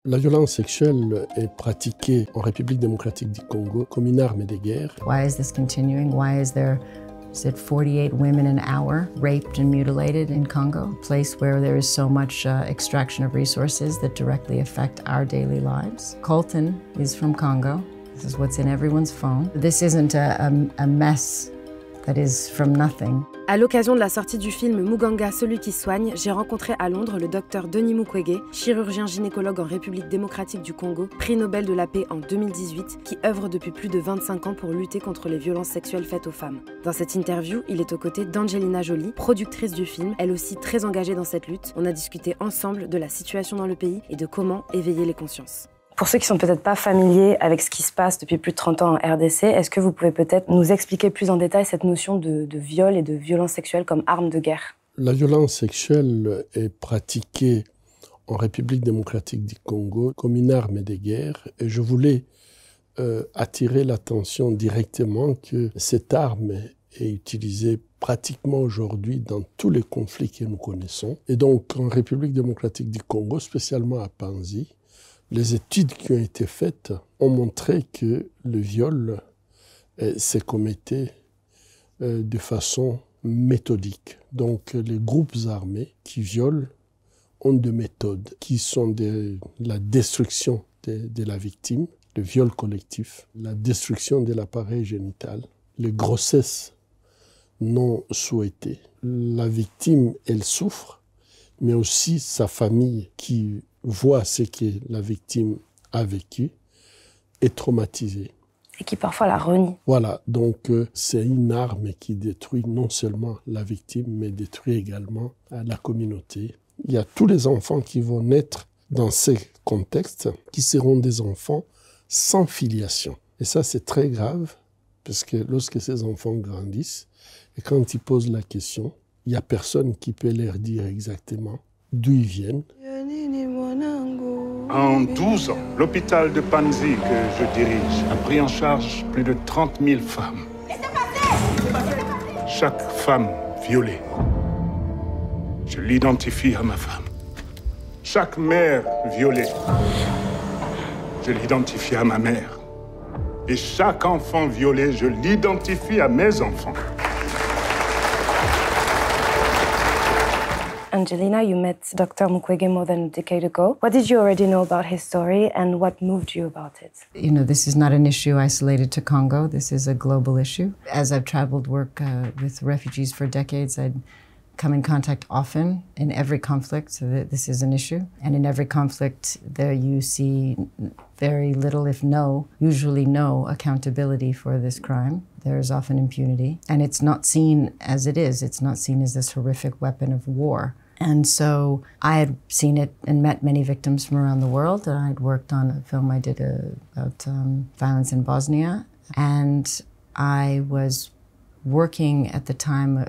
La violence sexuelle est pratiquée en République Démocratique du Congo comme une arme de guerre. Why is this continuing? Why is there, is it 48 women an hour raped and mutilated in Congo? A place where there is so much extraction of resources that directly affect our daily lives. Colton is from Congo. This is what's in everyone's phone. This isn't a mess that is from nothing. À l'occasion de la sortie du film Muganga, celui qui soigne, j'ai rencontré à Londres le docteur Denis Mukwege, chirurgien gynécologue en République Démocratique du Congo, prix Nobel de la paix en 2018, qui œuvre depuis plus de 25 ans pour lutter contre les violences sexuelles faites aux femmes. Dans cette interview, il est aux côtés d'Angelina Jolie, productrice du film, elle aussi très engagée dans cette lutte. On a discuté ensemble de la situation dans le pays et de comment éveiller les consciences. Pour ceux qui sont peut-être pas familiers avec ce qui se passe depuis plus de 30 ans en RDC, est-ce que vous pouvez peut-être nous expliquer plus en détail cette notion de viol et de violence sexuelle comme arme de guerre? La violence sexuelle est pratiquée en République démocratique du Congo comme une arme de guerre. Et je voulais attirer l'attention directement que cette arme est utilisée pratiquement aujourd'hui dans tous les conflits que nous connaissons. Et donc en République démocratique du Congo, spécialement à Panzi, les études qui ont été faites ont montré que le viol s'est commetté de façon méthodique. Donc les groupes armés qui violent ont des méthodes qui sont la destruction de la victime, le viol collectif, la destruction de l'appareil génital, les grossesses non souhaitées. La victime, elle souffre, mais aussi sa famille qui voit ce que la victime a vécu, est traumatisée. Et qui parfois la renie. Voilà, donc c'est une arme qui détruit non seulement la victime, mais détruit également la communauté. Il y a tous les enfants qui vont naître dans ces contextes, qui seront des enfants sans filiation. Et ça, c'est très grave, parce que lorsque ces enfants grandissent, et quand ils posent la question, il n'y a personne qui peut leur dire exactement d'où ils viennent. En 12 ans, l'hôpital de Panzi que je dirige a pris en charge plus de 30 000 femmes. Chaque femme violée, je l'identifie à ma femme. Chaque mère violée, je l'identifie à ma mère. Et chaque enfant violé, je l'identifie à mes enfants. Angelina, you met Dr. Mukwege more than a decade ago. What did you already know about his story and what moved you about it? You know, this is not an issue isolated to Congo. This is a global issue. As I've traveled work with refugees for decades, I'd come in contact often in every conflict, so that this is an issue. And in every conflict, there you see very little, if no, usually no accountability for this crime. There is often impunity. And it's not seen as it is. It's not seen as this horrific weapon of war. And so I had seen it and met many victims from around the world. And I'd worked on a film I did about violence in Bosnia. And I was working at the time,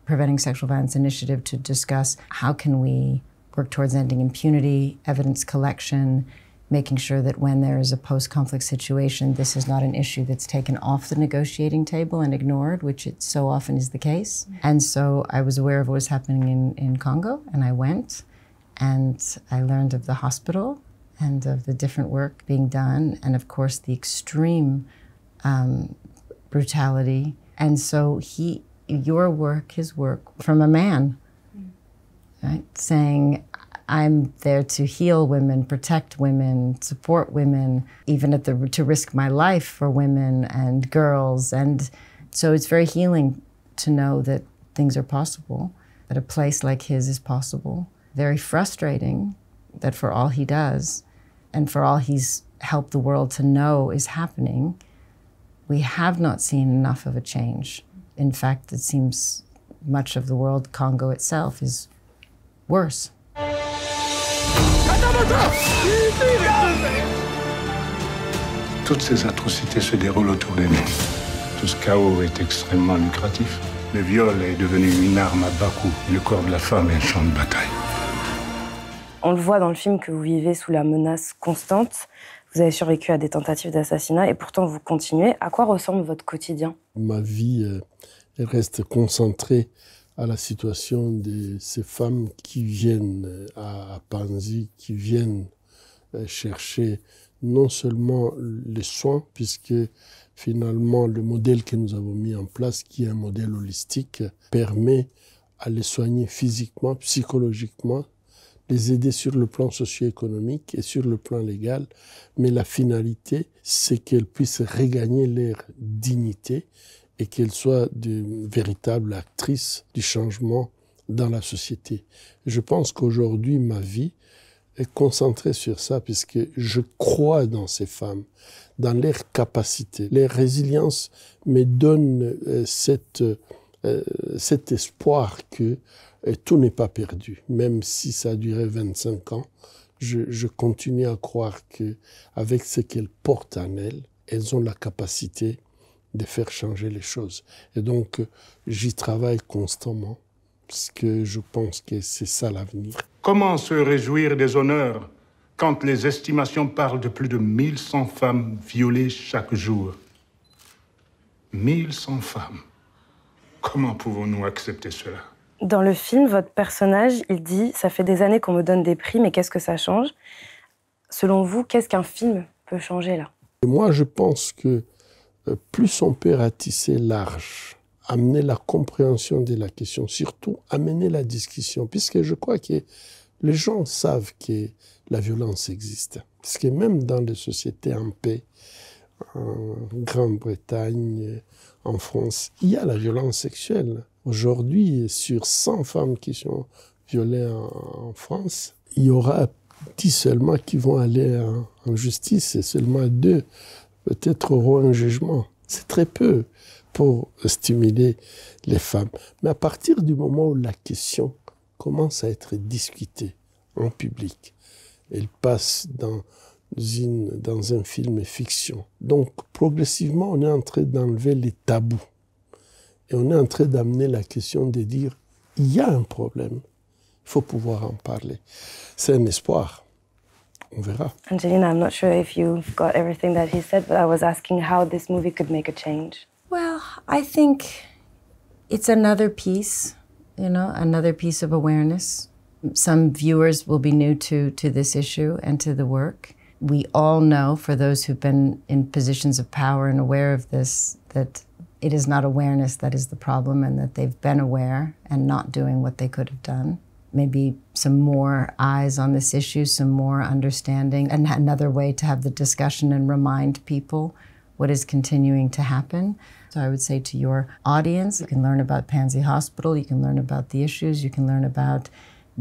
Preventing Sexual Violence Initiative, to discuss how can we work towards ending impunity, evidence collection, making sure that when there is a post-conflict situation, this is not an issue that's taken off the negotiating table and ignored, which it so often is the case. And so I was aware of what was happening in Congo, and I went, and I learned of the hospital and of the different work being done, and of course the extreme brutality. And so your work, his work, from a man, right, saying, I'm there to heal women, protect women, support women, even to risk my life for women and girls. And so it's very healing to know that things are possible, that a place like his is possible. Very frustrating that for all he does and for all he's helped the world to know is happening, we have not seen enough of a change. In fact, it seems much of the world, Congo itself, is worse. Toutes ces atrocités se déroulent autour de nous. Tout ce chaos est extrêmement lucratif. Le viol est devenu une arme à bas coût. Le corps de la femme est un champ de bataille. On le voit dans le film que vous vivez sous la menace constante. Vous avez survécu à des tentatives d'assassinat et pourtant vous continuez. À quoi ressemble votre quotidien? Ma vie elle reste concentrée à la situation de ces femmes qui viennent à Panzi, qui viennent chercher non seulement les soins, puisque finalement le modèle que nous avons mis en place, qui est un modèle holistique, permet à les soigner physiquement, psychologiquement, les aider sur le plan socio-économique et sur le plan légal. Mais la finalité, c'est qu'elles puissent regagner leur dignité et qu'elles soient de véritables actrices du changement dans la société. Je pense qu'aujourd'hui, ma vie est concentrée sur ça, puisque je crois dans ces femmes, dans leur capacité. Leur résilience me donne cet espoir que tout n'est pas perdu. Même si ça a duré 25 ans, je continue à croire qu'avec ce qu'elles portent en elles, elles ont la capacité de faire changer les choses. Et donc, j'y travaille constamment, parce que je pense que c'est ça l'avenir. Comment se réjouir des honneurs quand les estimations parlent de plus de 1100 femmes violées chaque jour? 1100 femmes. Comment pouvons-nous accepter cela? Dans le film, votre personnage, il dit « Ça fait des années qu'on me donne des prix, mais qu'est-ce que ça change ?» Selon vous, qu'est-ce qu'un film peut changer là? Et moi, je pense que plus on peut ratisser large, amener la compréhension de la question, surtout amener la discussion, puisque je crois que les gens savent que la violence existe. Parce que même dans les sociétés en paix, en Grande-Bretagne, en France, il y a la violence sexuelle. Aujourd'hui, sur 100 femmes qui sont violées en France, il y aura 10 seulement qui vont aller en justice et seulement 2 peut-être auront un jugement. C'est très peu pour stimuler les femmes. Mais à partir du moment où la question commence à être discutée en public, elle passe dans un film fiction. Donc, progressivement, on est en train d'enlever les tabous. Et on est en train d'amener la question de dire, il y a un problème, il faut pouvoir en parler. C'est un espoir. On verra. Angelina, I'm not sure if you've got everything that he said, but I was asking how this movie could make a change. Well, I think it's another piece, another piece of awareness. Some viewers will be new to this issue and to the work. We all know, for those who've been in positions of power and aware of this, that it is not awareness that is the problem, and that they've been aware and not doing what they could have done. Maybe some more eyes on this issue, some more understanding, and another way to have the discussion and remind people what is continuing to happen. So I would say to your audience, you can learn about Panzi Hospital, you can learn about the issues, you can learn about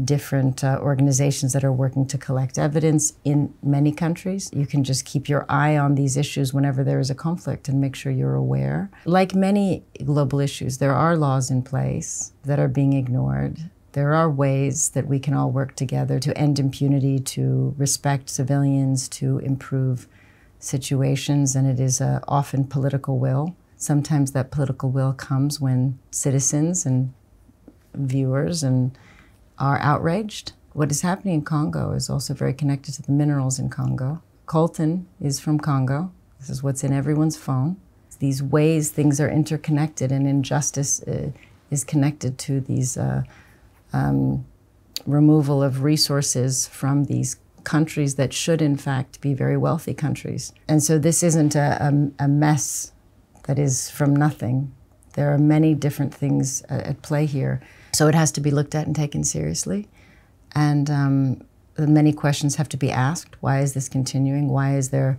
different organizations that are working to collect evidence in many countries. You can just keep your eye on these issues whenever there is a conflict and make sure you're aware. Like many global issues, there are laws in place that are being ignored. There are ways that we can all work together to end impunity, to respect civilians, to improve situations, and it is often political will. Sometimes that political will comes when citizens and viewers are outraged. What is happening in Congo is also very connected to the minerals in Congo. Coltan is from Congo. This is what's in everyone's phone. These ways things are interconnected, and injustice is connected to these removal of resources from these countries that should in fact be very wealthy countries. And so this isn't a mess that is from nothing. There are many different things at play here. So it has to be looked at and taken seriously. And many questions have to be asked. Why is this continuing? Why is there,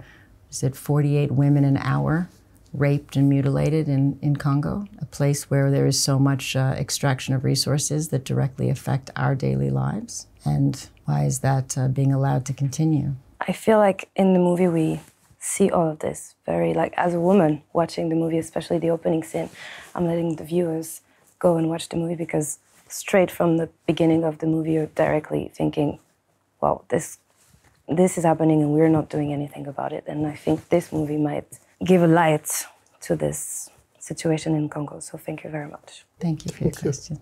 48 women an hour raped and mutilated in Congo, a place where there is so much extraction of resources that directly affect our daily lives? And why is that being allowed to continue? I feel like in the movie we see all of this very, as a woman watching the movie, especially the opening scene, I'm letting the viewers go and watch the movie because straight from the beginning of the movie you're directly thinking, wow, this is happening and we're not doing anything about it. And I think this movie might give a light to this situation in Congo. So thank you very much. Thank you for your questions.